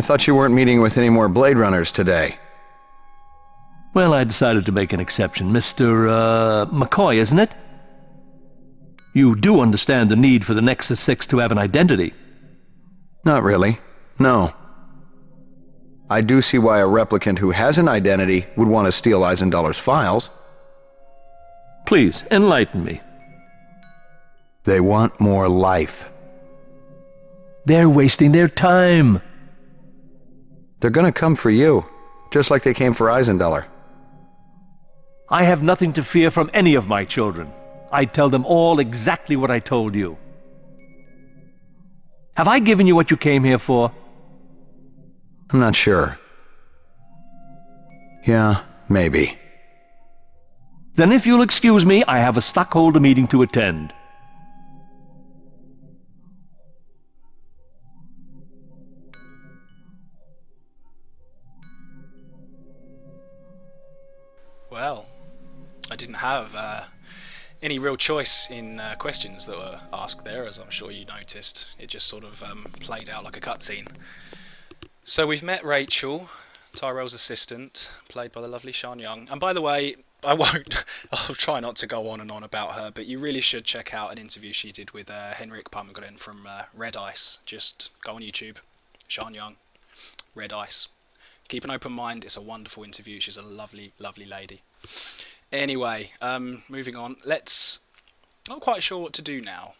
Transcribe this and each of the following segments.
thought you weren't meeting with any more Blade Runners today. Well, I decided to make an exception. Mr. McCoy, isn't it? You do understand the need for the Nexus 6 to have an identity. Not really. No. I do see why a replicant who has an identity would want to steal Eisendoller's files. Please, enlighten me. They want more life. They're wasting their time. They're gonna come for you, just like they came for Eisendoller. I have nothing to fear from any of my children. I tell them all exactly what I told you. Have I given you what you came here for? I'm not sure. Yeah, maybe. Then if you'll excuse me, I have a stockholder meeting to attend. Well, I didn't have any real choice in questions that were asked there, as I'm sure you noticed. It just sort of played out like a cutscene. So we've met Rachel, Tyrell's assistant, played by the lovely Sean Young. And by the way, I'll try not to go on and on about her, but you really should check out an interview she did with Henrik Palmgren from Red Ice. Just go on YouTube, Sean Young, Red Ice. Keep an open mind, it's a wonderful interview, she's a lovely, lovely lady. Anyway, moving on, not quite sure what to do now.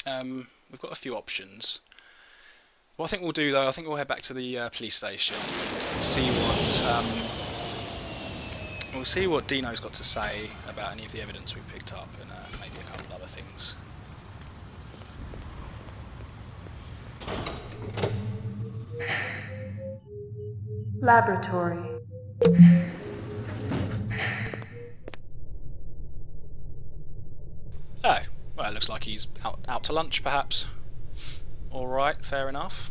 We've got a few options. What I think we'll do though, I think we'll head back to the police station and see what Dino's got to say about any of the evidence we've picked up, and maybe a couple of other things. Laboratory. Oh, well, it looks like he's out to lunch, perhaps. Alright, fair enough.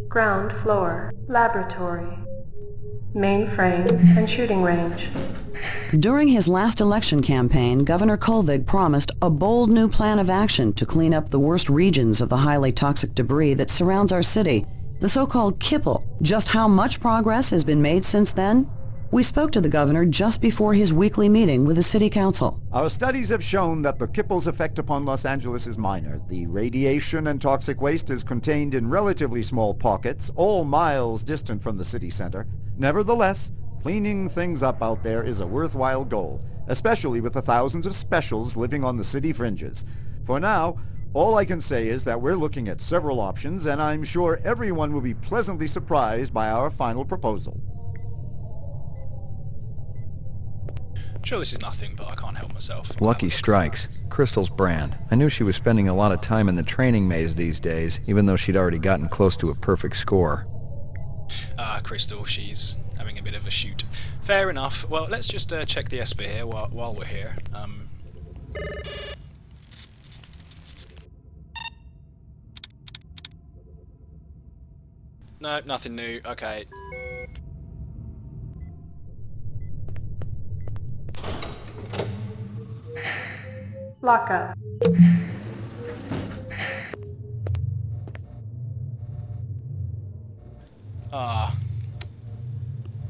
Ground floor. Laboratory. Mainframe and shooting range. During his last election campaign, Governor Kolvig promised a bold new plan of action to clean up the worst regions of the highly toxic debris that surrounds our city, the so-called Kipple. Just how much progress has been made since then? We spoke to the governor just before his weekly meeting with the city council. Our studies have shown that the Kipple's effect upon Los Angeles is minor. The radiation and toxic waste is contained in relatively small pockets, all miles distant from the city center. Nevertheless, cleaning things up out there is a worthwhile goal, especially with the thousands of specials living on the city fringes. For now, all I can say is that we're looking at several options, and I'm sure everyone will be pleasantly surprised by our final proposal. Sure, this is nothing, but I can't help myself. Lucky Strikes. Crystal's brand. I knew she was spending a lot of time in the training maze these days, even though she'd already gotten close to a perfect score. Crystal, she's having a bit of a shoot. Fair enough. Well, let's just check the Esper here while we're here. No, nothing new. Okay. Lockup.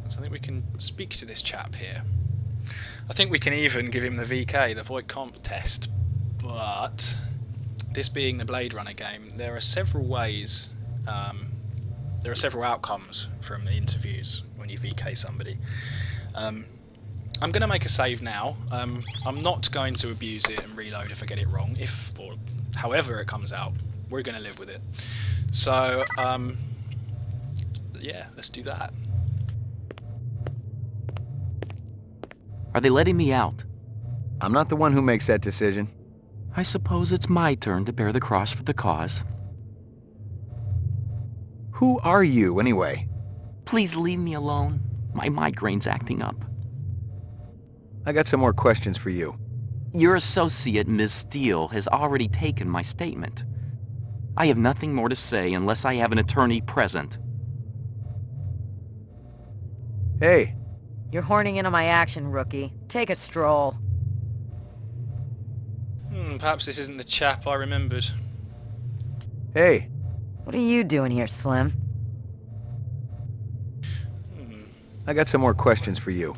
So I think we can speak to this chap here. I think we can even give him the VK, the Voight Comp test. But this being the Blade Runner game, there are several ways, there are several outcomes from the interviews when you VK somebody. I'm going to make a save now. I'm not going to abuse it and reload if I get it wrong. Or however it comes out, we're going to live with it. So, yeah, let's do that. Are they letting me out? I'm not the one who makes that decision. I suppose it's my turn to bear the cross for the cause. Who are you, anyway? Please leave me alone. My migraine's acting up. I got some more questions for you. Your associate, Ms. Steele, has already taken my statement. I have nothing more to say unless I have an attorney present. Hey. You're horning in on my action, rookie. Take a stroll. Perhaps this isn't the chap I remembered. Hey, What are you doing here, Slim? I got some more questions for you.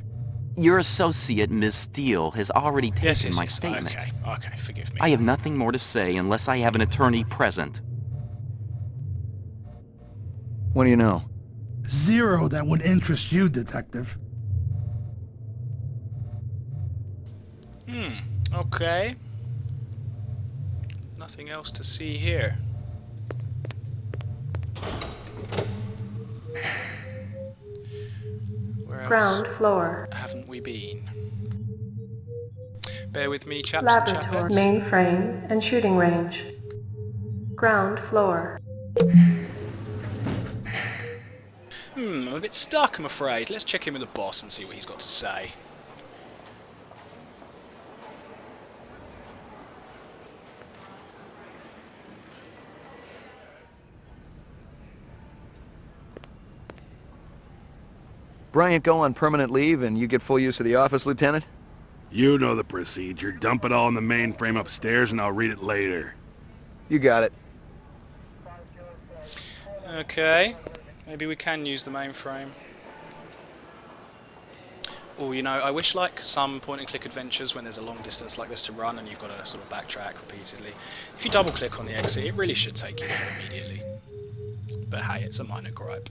Your associate, Ms. Steele, has already taken Yes, yes, my yes. statement. Okay, forgive me. I have nothing more to say unless I have an attorney present. What do you know? Zero that would interest you, Detective. Okay. Nothing else to see here. Where else Ground floor. haven't we been? Bear with me, chaps and Laboratory. chapettes. Mainframe and shooting range. Ground floor. I'm a bit stuck, I'm afraid. Let's check in with the boss and see what he's got to say. Bryant go on permanent leave and you get full use of the office, Lieutenant? You know the procedure. Dump it all in the mainframe upstairs and I'll read it later. You got it. Okay, maybe we can use the mainframe. Oh, you know, I wish like some point-and-click adventures when there's a long distance like this to run and you've got to sort of backtrack repeatedly. If you double-click on the exit, it really should take you there immediately. But hey, it's a minor gripe.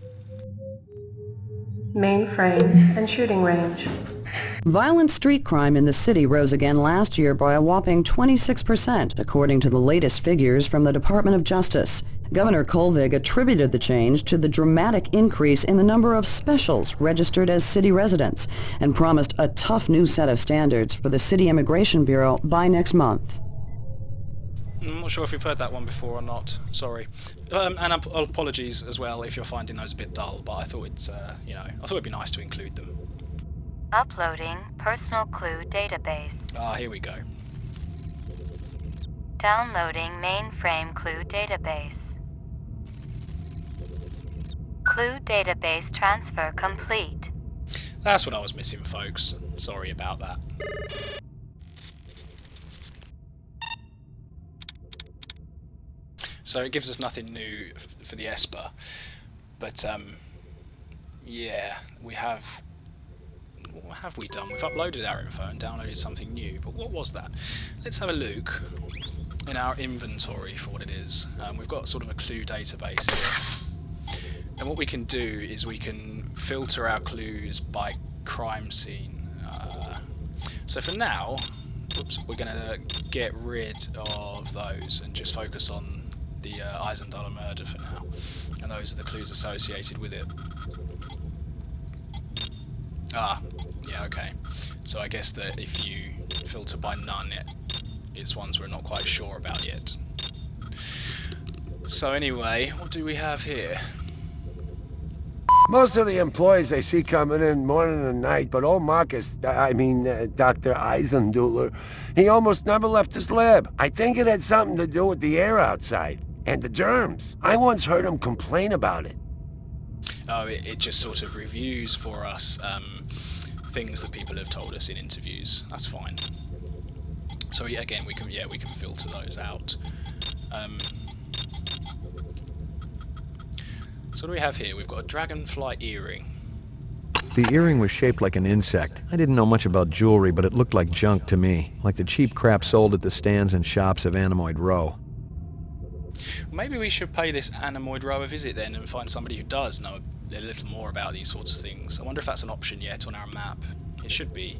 Mainframe and shooting range. Violent street crime in the city rose again last year by a whopping 26%, according to the latest figures from the Department of Justice. Governor Kolvig attributed the change to the dramatic increase in the number of specials registered as city residents and promised a tough new set of standards for the City Immigration Bureau by next month. I'm not sure if we've heard that one before or not. Sorry. And apologies as well if you're finding those a bit dull, but I thought it's, you know, I thought it'd be nice to include them. Uploading personal clue database. Ah, here we go. Downloading mainframe clue database. Clue database transfer complete. That's what I was missing, folks. Sorry about that. So it gives us nothing new for the Esper, but yeah, we have. What have we done? We've uploaded our info and downloaded something new, but what was that? Let's have a look in our inventory for what it is. We've got sort of a clue database here, and what we can do is we can filter our clues by crime scene. So for now, we're going to get rid of those and just focus on the Eisendollar murder for now, and those are the clues associated with it. Ah, yeah, okay. So I guess that if you filter by none, it's ones we're not quite sure about yet. So anyway, what do we have here? Most of the employees I see coming in morning and night, but old Marcus, Dr. Eisenduller, he almost never left his lab. I think it had something to do with the air outside. And the germs. I once heard him complain about it. Oh, it just sort of reviews for us things that people have told us in interviews. That's fine. So again, we can filter those out. So what do we have here? We've got a dragonfly earring. The earring was shaped like an insect. I didn't know much about jewelry, but it looked like junk to me. Like the cheap crap sold at the stands and shops of Anemoid Row. Maybe we should pay this Anemoid Row a visit then and find somebody who does know a little more about these sorts of things. I wonder if that's an option yet on our map. It should be.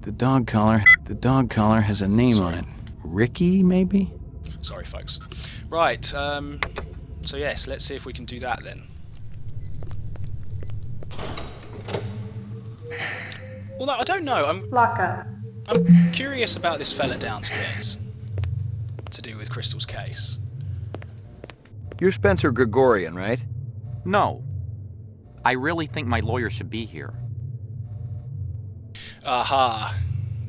The dog collar has a name on it. Ricky, maybe? Sorry, folks. Right, so yes, let's see if we can do that then. Although, I don't know, I'm curious about this fella downstairs. To do with Crystal's case. You're Spencer Gregorian, right? No. I really think my lawyer should be here. Aha.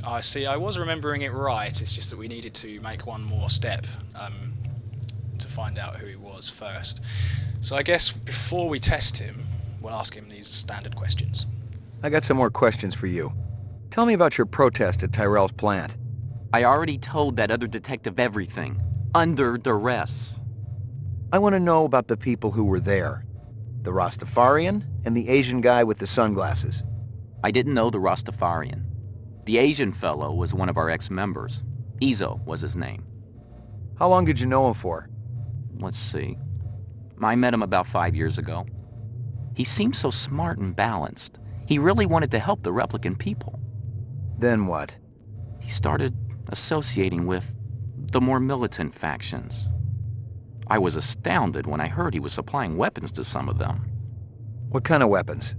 I see, I was remembering it right, it's just that we needed to make one more step to find out who he was first. So I guess before we test him, we'll ask him these standard questions. I got some more questions for you. Tell me about your protest at Tyrell's plant. I already told that other detective everything. Under duress. I want to know about the people who were there. The Rastafarian and the Asian guy with the sunglasses. I didn't know the Rastafarian. The Asian fellow was one of our ex-members. Izo was his name. How long did you know him for? Let's see. I met him about 5 years ago. He seemed so smart and balanced. He really wanted to help the replicant people. Then what? He started associating with the more militant factions. I was astounded when I heard he was supplying weapons to some of them. What kind of weapons?